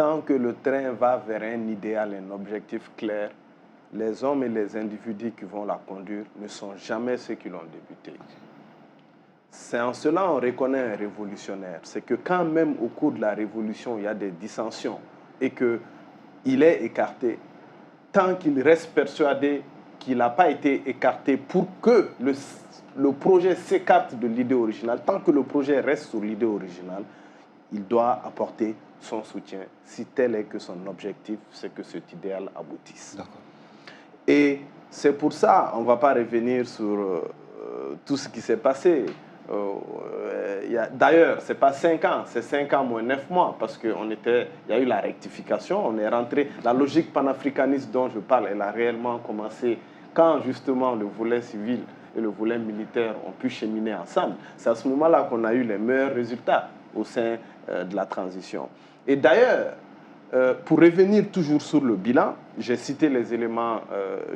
tant que le train va vers un idéal, un objectif clair, les hommes et les individus qui vont la conduire ne sont jamais ceux qui l'ont débuté. C'est en cela qu'on reconnaît un révolutionnaire. C'est que quand même au cours de la révolution, il y a des dissensions et qu'il est écarté, tant qu'il reste persuadé qu'il n'a pas été écarté pour que le projet s'écarte de l'idée originale, tant que le projet reste sur l'idée originale, il doit apporter son soutien, si tel est que son objectif, c'est que cet idéal aboutisse. Et c'est pour ça, on ne va pas revenir sur tout ce qui s'est passé. D'ailleurs, ce n'est pas 5 ans, c'est 5 ans moins 9 mois, parce qu'il y a eu la rectification, on est rentré. La logique panafricaniste dont je parle, elle a réellement commencé quand justement le volet civil et le volet militaire ont pu cheminer ensemble. C'est à ce moment-là qu'on a eu les meilleurs résultats au sein de la transition. Et d'ailleurs, pour revenir toujours sur le bilan, j'ai cité les éléments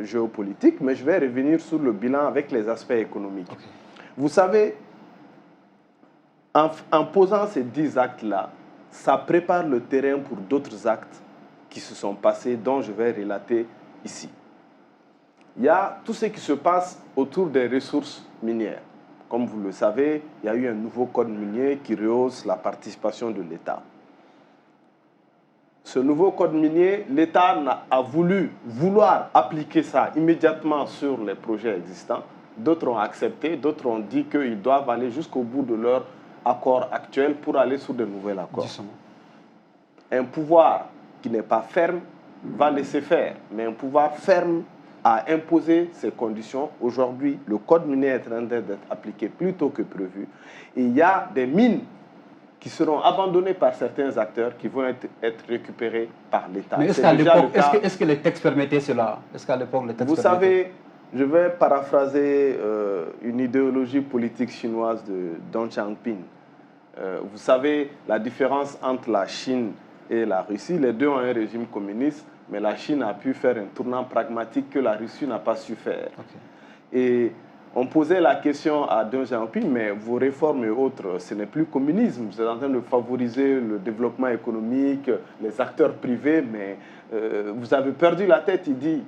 géopolitiques, mais je vais revenir sur le bilan avec les aspects économiques. Vous savez, en posant ces 10 actes-là, ça prépare le terrain pour d'autres actes qui se sont passés, dont je vais relater ici. Il y a tout ce qui se passe autour des ressources minières. Comme vous le savez, il y a eu un nouveau code minier qui rehausse la participation de l'État. Ce nouveau code minier, l'État a vouloir appliquer ça immédiatement sur les projets existants. D'autres ont accepté, d'autres ont dit qu'ils doivent aller jusqu'au bout de leur accord actuel pour aller sur de nouveaux accords. Un pouvoir qui n'est pas ferme va laisser faire, mais un pouvoir ferme a imposé ces conditions. Aujourd'hui, le code minier est en train d'être appliqué plus tôt que prévu. Et il y a des mines qui seront abandonnées par certains acteurs qui vont être récupérés par l'État. Mais est-ce qu'à l'époque, est-ce que les textes permettaient cela? Est-ce qu'à l'époque, les textes Vous savez, je vais paraphraser une idéologie politique chinoise de Deng Xiaoping. Vous savez, la différence entre la Chine et la Russie, les deux ont un régime communiste, mais la Chine a pu faire un tournant pragmatique que la Russie n'a pas su faire. Et on posait la question à Deng Xiaoping, mais vos réformes et autres, ce n'est plus communisme. Vous êtes en train de favoriser le développement économique, les acteurs privés, mais vous avez perdu la tête. Il dit,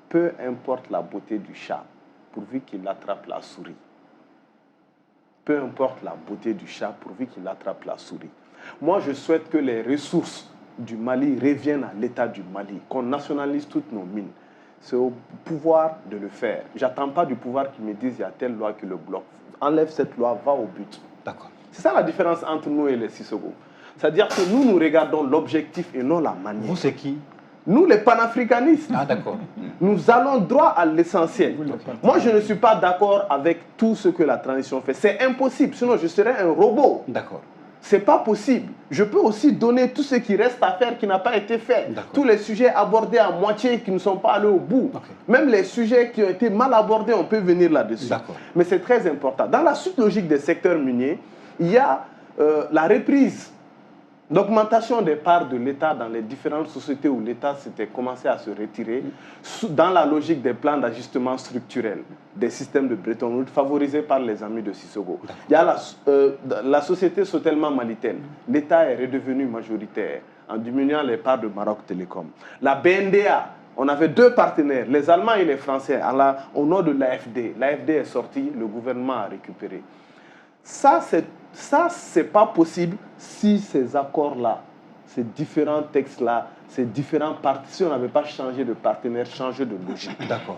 peu importe la beauté du chat, pourvu qu'il attrape la souris. Peu importe la beauté du chat, pourvu qu'il attrape la souris. Moi, je souhaite que les ressources du Mali reviennent à l'État du Mali, qu'on nationalise toutes nos mines. C'est au pouvoir de le faire. Je n'attends pas du pouvoir qui me dise il y a telle loi qui le bloque. Enlève cette loi, va au but. C'est ça la différence entre nous et les Sissoko. C'est-à-dire que nous, nous regardons l'objectif et non la manière. Vous, c'est qui? Nous, les panafricanistes. Ah, d'accord. Nous allons droit à l'essentiel. Moi, je ne suis pas d'accord avec tout ce que la transition fait. C'est impossible, sinon je serais un robot. D'accord. Ce n'est pas possible. Je peux aussi donner tout ce qui reste à faire qui n'a pas été fait. Tous les sujets abordés à moitié qui ne sont pas allés au bout. Même les sujets qui ont été mal abordés, on peut venir là-dessus. Mais c'est très important. Dans la suite logique des secteurs miniers, il y a la reprise, l'augmentation des parts de l'État dans les différentes sociétés où l'État s'était commencé à se retirer, dans la logique des plans d'ajustement structurel, des systèmes de Bretton Woods favorisés par les amis de Sissoko. Il y a la société Sotelma Malitaine. L'État est redevenu majoritaire en diminuant les parts de Maroc Télécom. La BNDA, on avait 2 partenaires, les Allemands et les Français, au nom de l'AFD. L'AFD est sorti, le gouvernement a récupéré. Ça, c'est pas possible si ces accords-là, ces différents textes-là, ces différents partis, si on n'avait pas changé de partenaire, changé de logique. D'accord.